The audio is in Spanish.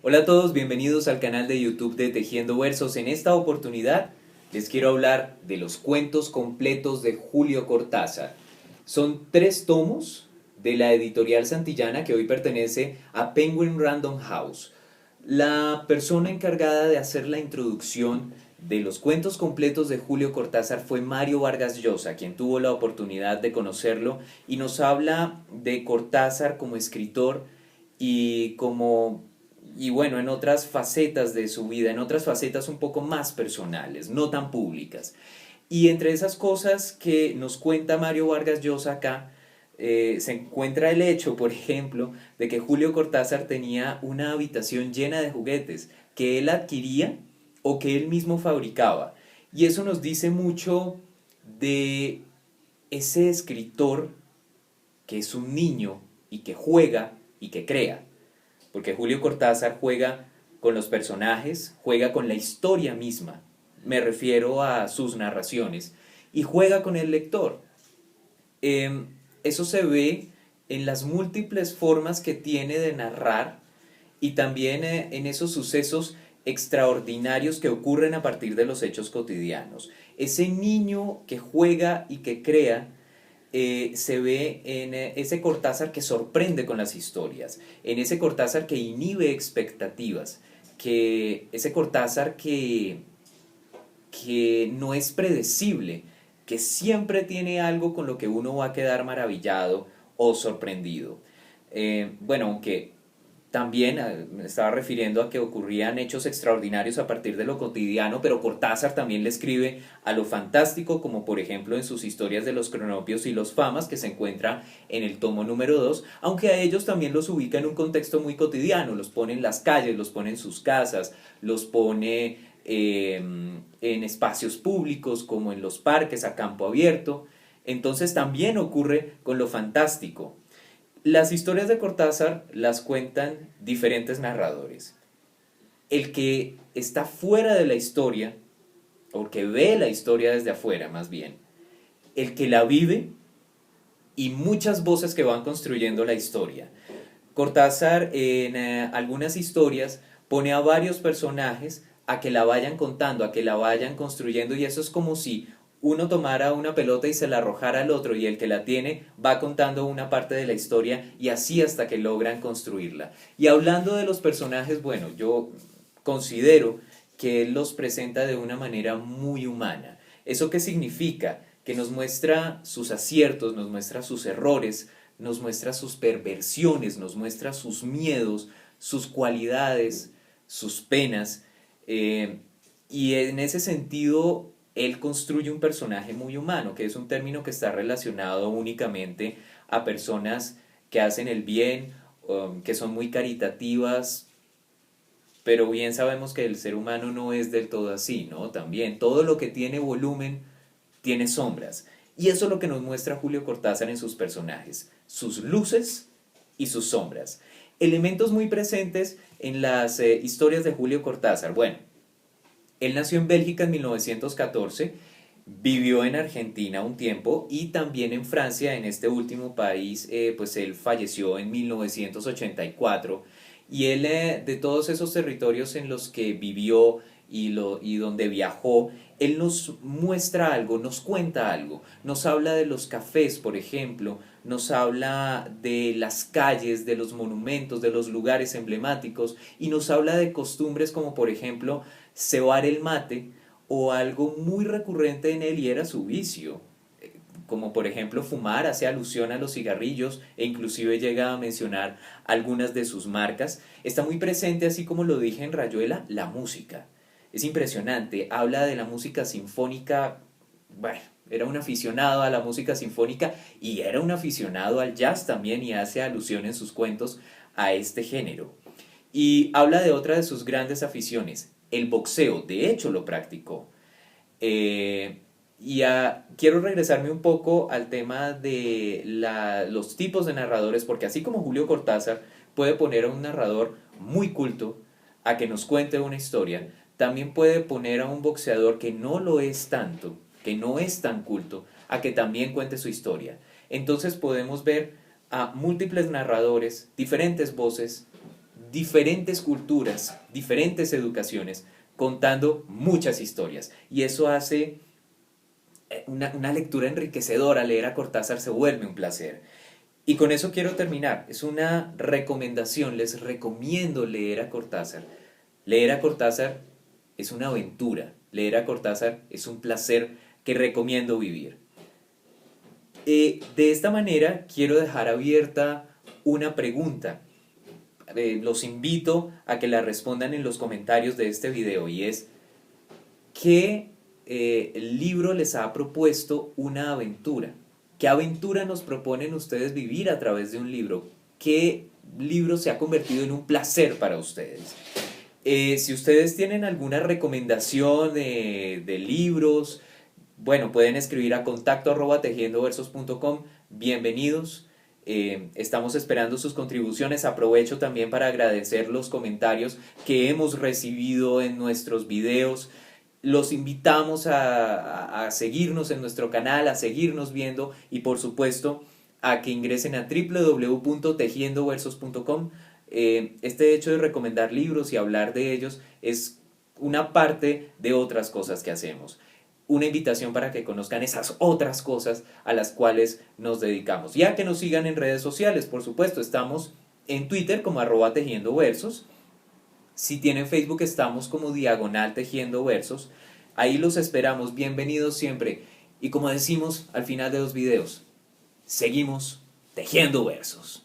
Hola a todos, bienvenidos al canal de YouTube de Tejiendo Versos. En esta oportunidad les quiero hablar de los cuentos completos de Julio Cortázar. Son 3 tomos de la editorial Santillana que hoy pertenece a Penguin Random House. La persona encargada de hacer la introducción de los cuentos completos de Julio Cortázar fue Mario Vargas Llosa, quien tuvo la oportunidad de conocerlo y nos habla de Cortázar como escritor y como y bueno, en otras facetas de su vida, en otras facetas un poco más personales, no tan públicas. Y entre esas cosas que nos cuenta Mario Vargas Llosa acá, se encuentra el hecho, por ejemplo, de que Julio Cortázar tenía una habitación llena de juguetes que él adquiría o que él mismo fabricaba. Y eso nos dice mucho de ese escritor que es un niño y que juega y que crea. Porque Julio Cortázar juega con los personajes, juega con la historia misma, me refiero a sus narraciones, y juega con el lector. Eso se ve en las múltiples formas que tiene de narrar y también en esos sucesos extraordinarios que ocurren a partir de los hechos cotidianos. Ese niño que juega y que crea se ve en ese Cortázar que sorprende con las historias, en ese Cortázar que inhibe expectativas, ese Cortázar que no es predecible, que siempre tiene algo con lo que uno va a quedar maravillado o sorprendido. Bueno, aunque también me estaba refiriendo a que ocurrían hechos extraordinarios a partir de lo cotidiano, pero Cortázar también le escribe a lo fantástico, como por ejemplo en sus historias de los cronopios y los famas, que se encuentra en el tomo número 2, aunque a ellos también los ubica en un contexto muy cotidiano, los pone en las calles, los pone en sus casas, los pone en espacios públicos como en los parques a campo abierto. Entonces también ocurre con lo fantástico. Las historias de Cortázar las cuentan diferentes narradores. El que está fuera de la historia, o que ve la historia desde afuera más bien, el que la vive y muchas voces que van construyendo la historia. Cortázar en algunas historias pone a varios personajes a que la vayan contando, a que la vayan construyendo, y eso es como si uno tomara una pelota y se la arrojara al otro, y el que la tiene va contando una parte de la historia y así hasta que logran construirla. Y hablando de los personajes, bueno, yo considero que él los presenta de una manera muy humana. ¿Eso qué significa? Que nos muestra sus aciertos, nos muestra sus errores, nos muestra sus perversiones, nos muestra sus miedos, sus cualidades, sus penas. Y en ese sentido, él construye un personaje muy humano, que es un término que está relacionado únicamente a personas que hacen el bien, que son muy caritativas, pero bien sabemos que el ser humano no es del todo así, ¿no? También todo lo que tiene volumen tiene sombras. Y eso es lo que nos muestra Julio Cortázar en sus personajes, sus luces y sus sombras. Elementos muy presentes en las historias de Julio Cortázar. Bueno, él nació en Bélgica en 1914, vivió en Argentina un tiempo y también en Francia, en este último país, pues él falleció en 1984 y él de todos esos territorios en los que vivió y donde viajó, él nos muestra algo, nos cuenta algo, nos habla de los cafés, por ejemplo, nos habla de las calles, de los monumentos, de los lugares emblemáticos y nos habla de costumbres como por ejemplo cebar el mate o algo muy recurrente en él y era su vicio, como por ejemplo fumar, hace alusión a los cigarrillos e inclusive llega a mencionar algunas de sus marcas. Está muy presente, así como lo dije en Rayuela, la música. Es impresionante, habla de la música sinfónica, bueno, era un aficionado a la música sinfónica y era un aficionado al jazz también y hace alusión en sus cuentos a este género. Y habla de otra de sus grandes aficiones, el boxeo, de hecho lo practicó. Quiero regresarme un poco al tema de los tipos de narradores, porque así como Julio Cortázar puede poner a un narrador muy culto a que nos cuente una historia, también puede poner a un boxeador que no lo es tanto, que no es tan culto, a que también cuente su historia. Entonces podemos ver a múltiples narradores, diferentes voces, diferentes culturas, diferentes educaciones, contando muchas historias. Y eso hace una lectura enriquecedora. Leer a Cortázar se vuelve un placer. Y con eso quiero terminar. Es una recomendación, les recomiendo leer a Cortázar. Leer a Cortázar es una aventura. Leer a Cortázar es un placer que recomiendo vivir. De esta manera quiero dejar abierta una pregunta. Los invito a que la respondan en los comentarios de este video y es: ¿qué libro les ha propuesto una aventura? ¿Qué aventura nos proponen ustedes vivir a través de un libro? ¿Qué libro se ha convertido en un placer para ustedes? Si ustedes tienen alguna recomendación de libros, bueno, pueden escribir a contacto@tejiendoversos.com. Bienvenidos. Estamos esperando sus contribuciones. Aprovecho también para agradecer los comentarios que hemos recibido en nuestros videos. Los invitamos a seguirnos en nuestro canal, a seguirnos viendo y por supuesto a que ingresen a www.tejiendoversos.com. Este hecho de recomendar libros y hablar de ellos es una parte de otras cosas que hacemos. Una invitación para que conozcan esas otras cosas a las cuales nos dedicamos. Ya que nos sigan en redes sociales, por supuesto, estamos en Twitter como @tejiendoversos. Si tienen Facebook estamos como /tejiendoversos. Ahí los esperamos, bienvenidos siempre. Y como decimos al final de los videos, seguimos tejiendo versos.